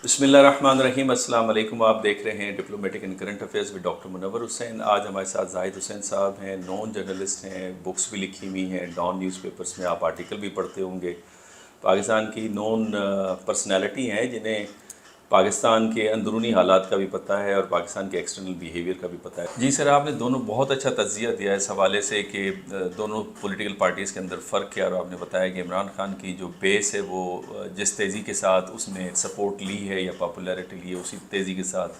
بسم اللہ الرحمن الرحیم۔ السلام علیکم۔ آپ دیکھ رہے ہیں diplomatic and current affairs with doctor Munawar Hussain. آج ہمارے ساتھ زاہد حسین صاحب ہیں، نون جرنلسٹ ہیں، بکس بھی لکھی ہوئی ہیں، ڈان نیوز پیپرز میں آپ آرٹیکل بھی پڑھتے ہوں گے۔ پاکستان کی نون پرسنالٹی ہیں جنہیں پاکستان کے اندرونی حالات کا بھی پتہ ہے اور پاکستان کے ایکسٹرنل بیہیویئر کا بھی پتہ ہے۔ جی سر، آپ نے دونوں بہت اچھا تجزیہ دیا اس حوالے سے کہ دونوں پولیٹیکل پارٹیز کے اندر فرق کیا، اور آپ نے بتایا کہ عمران خان کی جو بیس ہے وہ جس تیزی کے ساتھ اس نے سپورٹ لی ہے یا پاپولیرٹی لی ہے، اسی تیزی کے ساتھ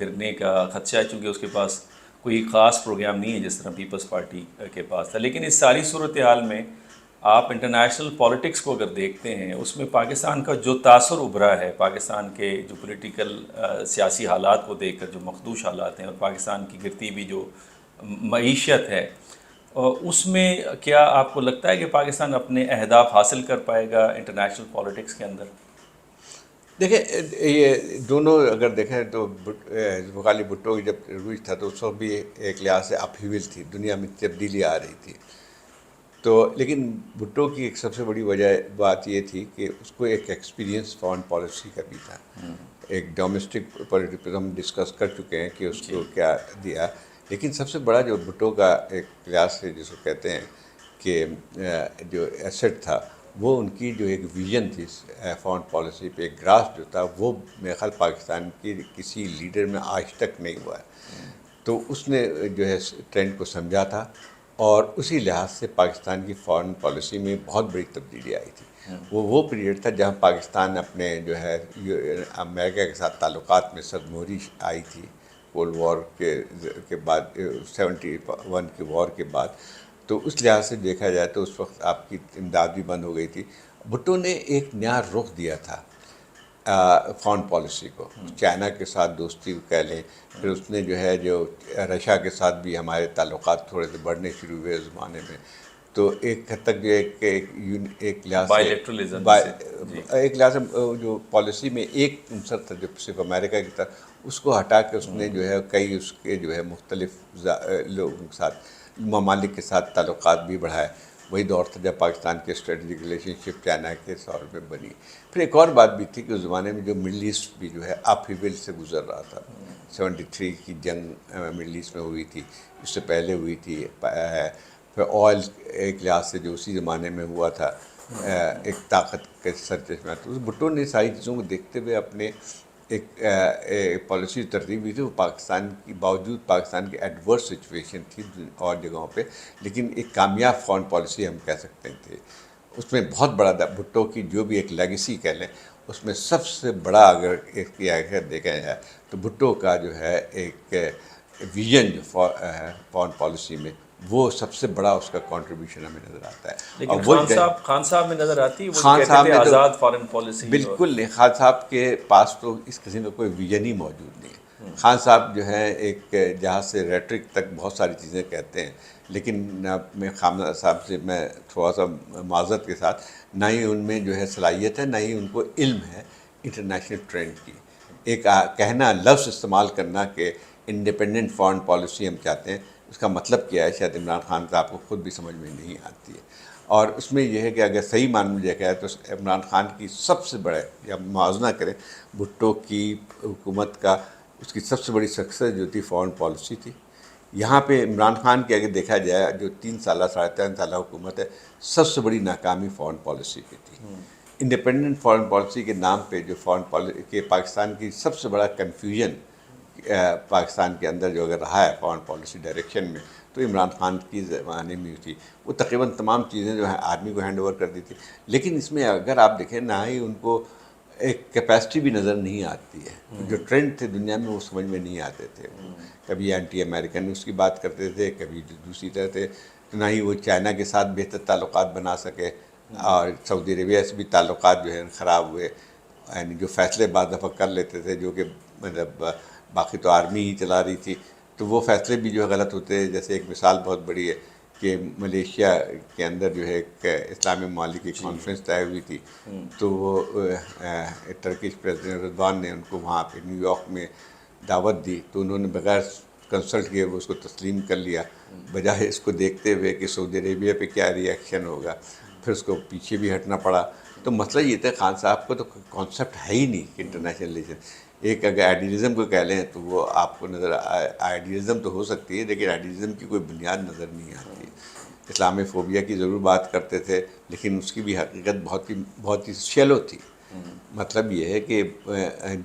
گرنے کا خدشہ ہے، چونکہ اس کے پاس کوئی خاص پروگرام نہیں ہے جس طرح پیپلز پارٹی کے پاس تھا۔ لیکن اس ساری صورتحال میں آپ انٹرنیشنل پالیٹکس کو اگر دیکھتے ہیں، اس میں پاکستان کا جو تاثر ابھرا ہے، پاکستان کے جو پولیٹیکل سیاسی حالات کو دیکھ کر جو مخدوش حالات ہیں، اور پاکستان کی گرتی ہوئی جو معیشت ہے، اس میں کیا آپ کو لگتا ہے کہ پاکستان اپنے اہداف حاصل کر پائے گا انٹرنیشنل پالیٹکس کے اندر؟ دیکھیں، یہ دونوں اگر دیکھیں تو ذوالفقار بھٹو کی جب عروج تھا تو اس وقت بھی ایک لحاظ سے اپہیول تھی، دنیا میں تبدیلی آ رہی تھی۔ تو لیکن بھٹو کی ایک سب سے بڑی بات یہ تھی کہ اس کو ایک ایکسپیرینس فارن پالیسی کا بھی تھا۔ ایک ڈومیسٹک پولیٹکس ہم ڈسکس کر چکے ہیں کہ اس کو کیا دیا، لیکن سب سے بڑا جو بھٹو کا ایک لحاظ سے جس کو کہتے ہیں کہ جو ایسٹ تھا، وہ ان کی جو ایک ویژن تھی فارن پالیسی پہ، ایک گراف جو تھا، وہ میرے خیال پاکستان کی کسی لیڈر میں آج تک نہیں ہوا ہے۔ تو اس نے جو ہے ٹرینڈ کو سمجھا تھا، اور اسی لحاظ سے پاکستان کی فارن پالیسی میں بہت بڑی تبدیلی آئی تھی۔ وہ پیریڈ تھا جہاں پاکستان اپنے جو ہے امریکہ کے ساتھ تعلقات میں صدموری آئی تھی، کولڈ وار کے بعد، 71 کے وار کے بعد۔ تو اس لحاظ سے دیکھا جائے تو اس وقت آپ کی امداد بھی بند ہو گئی تھی۔ بھٹو نے ایک نیا رخ دیا تھا فارن پالیسی کو، چائنا کے ساتھ دوستی کو کہہ لیں، پھر اس نے جو ہے جو رشیا کے ساتھ بھی ہمارے تعلقات تھوڑے سے بڑھنے شروع ہوئے اس زمانے میں۔ تو ایک حد تک جو ایک لحاظ سے ایک لحاظ سے جو پالیسی میں ایک عنصر تھا جو صرف امریکہ کی تھا، اس کو ہٹا کے اس نے جو ہے کئی اس کے جو ہے مختلف لوگوں کے ساتھ، ممالک کے ساتھ تعلقات بھی بڑھائے۔ وہی دور تھا جب پاکستان کے اسٹریٹجک ریلیشن شپ چائنا کے سور میں بنی۔ پھر ایک اور بات بھی تھی کہ اس زمانے میں جو مڈل ایسٹ بھی جو ہے اپہیول سے گزر رہا تھا۔ 73 کی جنگ مڈل ایسٹ میں ہوئی تھی، اس سے پہلے ہوئی تھی۔ پھر آئل ایک لحاظ سے جو اسی زمانے میں ہوا تھا، ایک طاقت کے سرچشمہ تھا۔ بھٹو نے ساری چیزوں کو دیکھتے ہوئے اپنے ایک پالیسی ترتیب دی تھی۔ وہ پاکستان کی باوجود پاکستان کی ایڈورس سچویشن تھی اور جگہوں پہ، لیکن ایک کامیاب فارن پالیسی ہم کہہ سکتے تھے۔ اس میں بہت بڑا بھٹو کی جو بھی ایک لیگیسی کہہ لیں، اس میں سب سے بڑا اگر ایک دیکھا جائے تو بھٹو کا جو ہے ایک ویژن جو فارن پالیسی میں، وہ سب سے بڑا اس کا کنٹریبیوشن ہمیں نظر آتا ہے۔ لیکن خان صاحب میں نظر آتی ہے وہ خان کہتے صاحب تھے نے تو آزاد فارن پالیسی، بالکل نہیں، خان صاحب کے پاس تو اس قسم کا کوئی ویژن ہی موجود نہیں ہے۔ خان صاحب جو ہے ایک جہاں سے ریٹرک تک بہت ساری چیزیں کہتے ہیں، لیکن میں خان صاحب سے میں تھوڑا سا معذرت کے ساتھ، نہ ہی ان میں جو ہے صلاحیت ہے، نہ ہی ان کو علم ہے انٹرنیشنل ٹرینڈ کی۔ ایک کہنا، لفظ استعمال کرنا کہ انڈیپینڈنٹ فارن پالیسی ہم چاہتے ہیں، اس کا مطلب کیا ہے شاید عمران خان صاحب کو خود بھی سمجھ میں نہیں آتی ہے۔ اور اس میں یہ ہے کہ اگر صحیح معنی میں دیکھا جائے تو عمران خان کی سب سے بڑے، یا موازنہ کریں بھٹو کی حکومت کا، اس کی سب سے بڑی سکسیس جو تھی فارن پالیسی تھی۔ یہاں پہ عمران خان کی اگر دیکھا جائے جو 3 سالہ 3.5 سالہ حکومت ہے، سب سے بڑی ناکامی فارن پالیسی کی تھی۔ انڈیپینڈنٹ فارن پالیسی کے نام پہ جو فارن پالیسی کے پاکستان کی سب سے بڑا کنفیوژن پاکستان کے اندر جو اگر رہا ہے فارن پالیسی ڈائریکشن میں، تو عمران خان کی زمانے میں تھی۔ وہ تقریباً تمام چیزیں جو ہے آرمی کو ہینڈ اوور کر دی تھی، لیکن اس میں اگر آپ دیکھیں نہ ہی ان کو ایک کیپیسٹی بھی نظر نہیں آتی ہے۔ جو ٹرینڈ تھے دنیا میں وہ سمجھ میں نہیں آتے تھے۔ کبھی اینٹی امریکن اس کی بات کرتے تھے، کبھی دوسری طرح تھے، نہ ہی وہ چائنا کے ساتھ بہتر تعلقات بنا سکے، اور سعودی عربیہ سے بھی تعلقات جو ہے خراب ہوئے۔ یعنی جو فیصلے بعض دفعہ کر لیتے تھے، جو کہ مطلب باقی تو آرمی ہی چلا رہی تھی، تو وہ فیصلے بھی جو ہے غلط ہوتے۔ جیسے ایک مثال بہت بڑی ہے کہ ملیشیا کے اندر جو ہے ایک اسلامی ممالک کی کانفرنس طے ہوئی تھی، تو وہ ٹرکش پریزیڈنٹ رضوان نے ان کو وہاں پہ نیو یارک میں دعوت دی، تو انہوں نے بغیر کنسلٹ کیے وہ اس کو تسلیم کر لیا، بجائے اس کو دیکھتے ہوئے کہ سعودی عربیہ پہ کیا ری ایکشن ہوگا۔ پھر اس کو پیچھے بھی ہٹنا پڑا. تو مسئلہ یہ تھا خان صاحب کو تو کانسیپٹ ہے ہی نہیں کہ انٹرنیشنل ریلیشن. ایک اگر آئیڈیلزم کو کہہ لیں تو وہ آپ کو نظر آئیڈیلزم تو ہو سکتی ہے لیکن آئیڈیلزم کی کوئی بنیاد نظر نہیں آتی. اسلامی فوبیا کی ضرور بات کرتے تھے لیکن اس کی بھی حقیقت بہت ہی شیلو تھی. مطلب یہ ہے کہ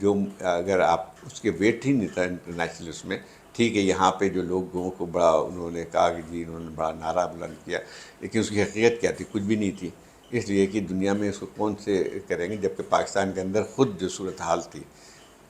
جو اگر آپ اس کے ویٹ ہی نہیں تھا انٹرنیشنل اس میں. ٹھیک ہے یہاں پہ جو لوگوں کو بڑا انہوں نے کہا کہ جی انہوں نے بڑا نعرہ بلند کیا لیکن اس کی حقیقت کیا تھی؟ کچھ بھی نہیں تھی. اس لیے کہ دنیا میں اس کو کون سے کریں گے جبکہ پاکستان کے اندر خود جو صورتحال تھی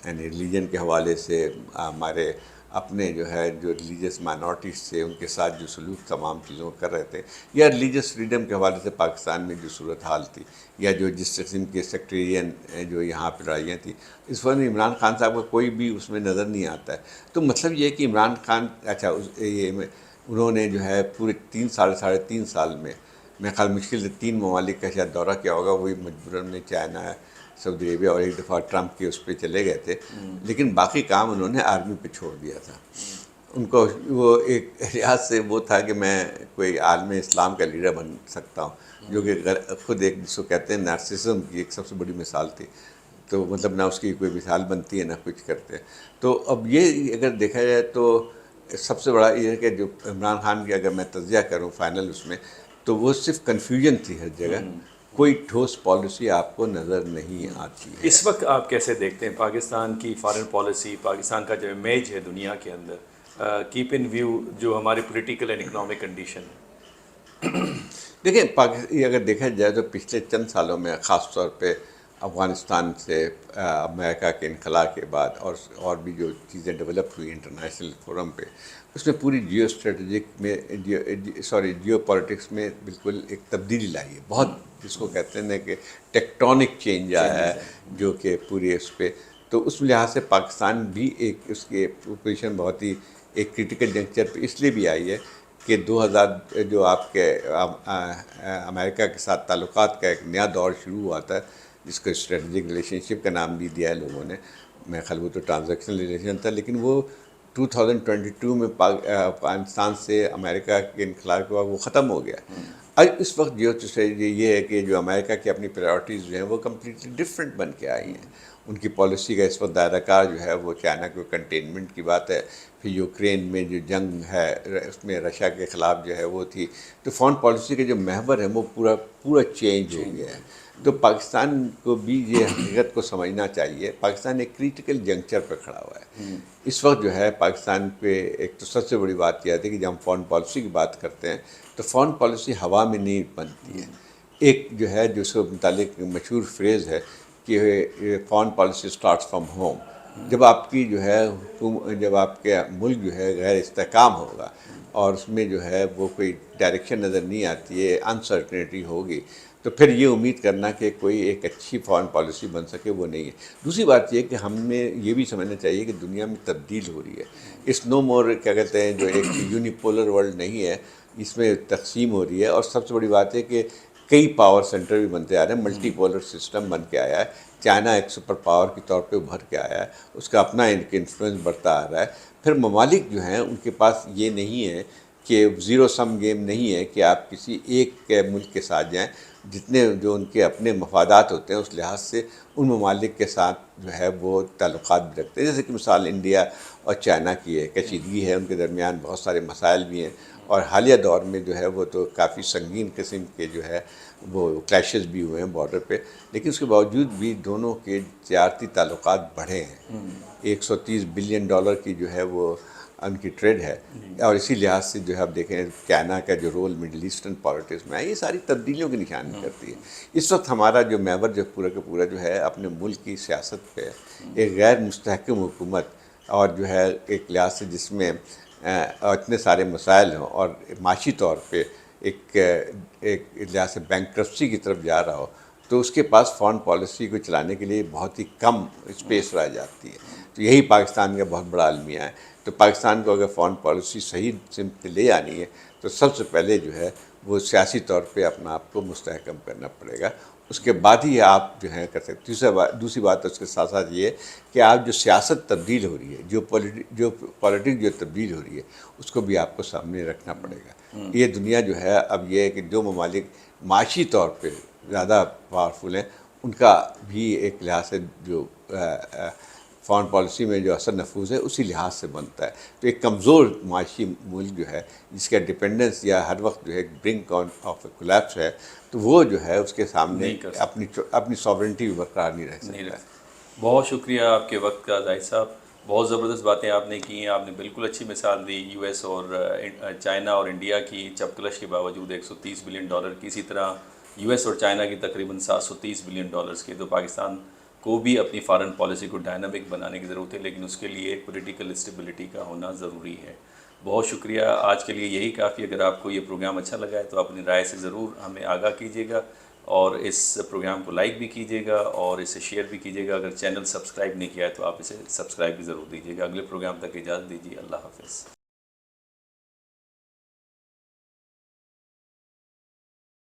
یعنی ریلیجن کے حوالے سے ہمارے اپنے جو ہے جو ریلیجس مائنورٹیز تھے ان کے ساتھ جو سلوک تمام چیزوں کر رہے تھے یا ریلیجس فریڈم کے حوالے سے پاکستان میں جو صورتحال تھی یا جو جس قسم کے سیکٹریین جو یہاں پہ لڑائیاں تھیں اس وقت عمران خان صاحب کا کوئی بھی اس میں نظر نہیں آتا ہے. تو مطلب یہ ہے کہ عمران خان انہوں نے جو ہے پورے 3 سال میں خیال مشکل سے 3 ممالک کا شاید دورہ کیا ہوگا. وہی مجبوراً میں چائنا سعودی عربیہ اور ایک دفعہ ٹرمپ کے اس پہ چلے گئے تھے لیکن باقی کام انہوں نے آرمی پہ چھوڑ دیا تھا. ان کو وہ ایک لحاظ سے وہ تھا کہ میں کوئی عالم اسلام کا لیڈر بن سکتا ہوں جو کہ خود ایک جس کو کہتے ہیں نارسسزم کی ایک سب سے بڑی مثال تھی. تو مطلب نہ اس کی کوئی مثال بنتی ہے نہ کچھ کرتے. تو اب یہ اگر دیکھا جائے تو سب سے بڑا یہ ہے کہ جو عمران خان کی اگر میں تجزیہ کروں فائنل اس میں تو وہ صرف کنفیوژن تھی ہر جگہ. کوئی ٹھوس پالیسی آپ کو نظر نہیں آتی ہے. اس وقت آپ کیسے دیکھتے ہیں پاکستان کی فارن پالیسی، پاکستان کا جو امیج ہے دنیا کے اندر، کیپ ان ویو جو ہماری پولیٹیکل اینڈ اکنامک کنڈیشن ہے؟ دیکھیں اگر دیکھا جائے تو پچھلے چند سالوں میں خاص طور پہ افغانستان سے امریکہ کے انخلاء کے بعد اور بھی جو چیزیں ڈیولپ ہوئی انٹرنیشنل فورم پہ اس میں پوری جیو اسٹریٹجک میں جیو پالیٹکس میں بالکل ایک تبدیلی لائی ہے. بہت جس کو کہتے ہیں کہ ٹیکٹونک چینج آیا ہے جو کہ پوری اس پہ. تو اس لحاظ سے پاکستان بھی ایک اس کی پوزیشن بہت ہی ایک کرٹیکل جنکچر پہ اس لیے بھی آئی ہے کہ 2000 جو آپ کے امریکہ کے ساتھ تعلقات کا ایک نیا دور شروع ہوا تھا جس کو اسٹریٹجک ریلیشن شپ کا نام بھی دیا ہے لوگوں نے. میں خیال وہ تو ٹرانزیکشنل ریلیشن تھا لیکن وہ 2022 میں افغانستان سے امریکہ کے انخلاء کے بعد وہ ختم ہو گیا. اب اس وقت جو یہ ہے کہ جو امریکہ کی اپنی پرائیورٹیز جو ہیں وہ کمپلیٹلی ڈفرینٹ بن کے آئی ہیں. ان کی پالیسی کا اس وقت دائرہ کار جو ہے وہ چائنا کے کنٹینمنٹ کی بات ہے. پھر یوکرین میں جو جنگ ہے اس میں رشیا کے خلاف جو ہے وہ تھی. تو فارن پالیسی کے جو محور ہے وہ پورا چینج ہو گیا ہے. تو پاکستان کو بھی یہ حقیقت کو سمجھنا چاہیے. پاکستان ایک کریٹیکل جنکچر پہ کھڑا ہوا ہے اس وقت جو ہے. پاکستان پہ ایک تو سب سے بڑی بات یہ آتی ہے کہ جب ہم فارن پالیسی کی بات کرتے ہیں تو فارن پالیسی ہوا میں نہیں بنتی ہے. ایک جو ہے جو اس کے متعلق مشہور فریز ہے کہ foreign policy starts from home. جب آپ کی جو ہے جب آپ کے ملک جو ہے غیر استحکام ہوگا اور اس میں جو ہے وہ کوئی ڈائریکشن نظر نہیں آتی ہے، انسرٹنٹی ہوگی، تو پھر یہ امید کرنا کہ کوئی ایک اچھی فارن پالیسی بن سکے وہ نہیں ہے. دوسری بات یہ کہ ہمیں یہ بھی سمجھنا چاہیے کہ دنیا میں تبدیل ہو رہی ہے. اس نو مور کیا کہتے ہیں جو ایک یونیپولر ورلڈ نہیں ہے، اس میں تقسیم ہو رہی ہے. اور سب سے بڑی بات ہے کہ کئی پاور سینٹر بھی بنتے آ رہے ہیں. ملٹی پولر سسٹم بن کے آیا ہے. چائنا ایک سپر پاور کے طور پہ ابھر کے آیا ہے، اس کا اپنا انفلوئنس بڑھتا آ رہا ہے. پھر ممالک جو ہیں ان کے پاس یہ نہیں ہے کہ زیرو سم گیم نہیں ہے کہ آپ کسی ایک ملک کے ساتھ جائیں. جتنے جو ان کے اپنے مفادات ہوتے ہیں اس لحاظ سے ان ممالک کے ساتھ جو ہے وہ تعلقات بھی رکھتے ہیں. جیسے کہ مثال انڈیا اور چائنا کی ہے، کشیدگی ہے ان کے درمیان، بہت سارے مسائل بھی ہیں اور حالیہ دور میں جو ہے وہ تو کافی سنگین قسم کے جو ہے وہ کلیشز بھی ہوئے ہیں بارڈر پہ. لیکن اس کے باوجود بھی دونوں کے تجارتی تعلقات بڑھے ہیں. $130 بلین کی جو ہے وہ ان کی ٹریڈ ہے. اور اسی لحاظ سے جو ہے آپ دیکھیں چائنا کا جو رول مڈل ایسٹرن پالیٹکس میں ہے یہ ساری تبدیلیوں کی نشانی کرتی ہے. اس وقت ہمارا جو محور جو پورا کا پورا جو ہے اپنے ملک کی سیاست پہ ایک غیر مستحکم حکومت اور جو ہے ایک لحاظ سے جس میں اتنے سارے مسائل ہوں اور معاشی طور پہ ایک لحاظ سے بینکرپسی کی طرف جا رہا ہو تو اس کے پاس فارن پالیسی کو چلانے کے لیے بہت ہی کم اسپیس رہ جاتی ہے. تو یہی پاکستان کا بہت بڑا المیہ ہے. تو پاکستان کو اگر فارن پالیسی صحیح سمت لے آنی ہے تو سب سے پہلے جو ہے وہ سیاسی طور پہ اپنا آپ کو مستحکم کرنا پڑے گا، اس کے بعد ہی آپ جو ہیں کر سکتے۔ دوسری بات اس کے ساتھ ساتھ یہ ہے کہ آپ جو سیاست تبدیل ہو رہی ہے، جو پولیٹک جو تبدیل ہو رہی ہے، اس کو بھی آپ کو سامنے رکھنا پڑے گا۔ یہ دنیا جو ہے اب یہ ہے کہ جو ممالک معاشی طور پہ زیادہ پاورفل ہیں، ان کا بھی ایک لحاظ سے جو فارن پالیسی میں جو اثر نفوذ ہے اسی لحاظ سے بنتا ہے۔ تو ایک کمزور معاشی ملک جو ہے جس کا ڈپینڈنس یا ہر وقت جو ہے برنک آف اے کولیپس ہے، تو وہ جو ہے اس کے سامنے نہیں کر سکتا، اپنی ساورنٹی بھی برقرار نہیں رہ نہیں سکتا رکھ ہے۔ بہت شکریہ آپ کے وقت کا زاہد صاحب، بہت زبردست باتیں آپ نے کی ہیں، آپ نے بالکل اچھی مثال دی یو ایس اور چائنا اور انڈیا کی چپکلش کے باوجود $130 بلین کی، اسی طرح یو ایس اور چائنا کی تقریباً $730 بلین کی۔ تو پاکستان کو بھی اپنی فارن پالیسی کو ڈائنامک بنانے کی ضرورت ہے، لیکن اس کے لیے پولیٹیکل اسٹیبلٹی کا ہونا ضروری ہے۔ بہت شکریہ، آج کے لیے یہی کافی۔ اگر آپ کو یہ پروگرام اچھا لگا ہے تو اپنی رائے سے ضرور ہمیں آگاہ کیجیے گا، اور اس پروگرام کو لائک بھی کیجیے گا اور اسے شیئر بھی کیجیے گا۔ اگر چینل سبسکرائب نہیں کیا ہے تو آپ اسے سبسکرائب بھی ضرور دیجیے گا۔ اگلے پروگرام تک اجازت دیجیے، اللہ حافظ۔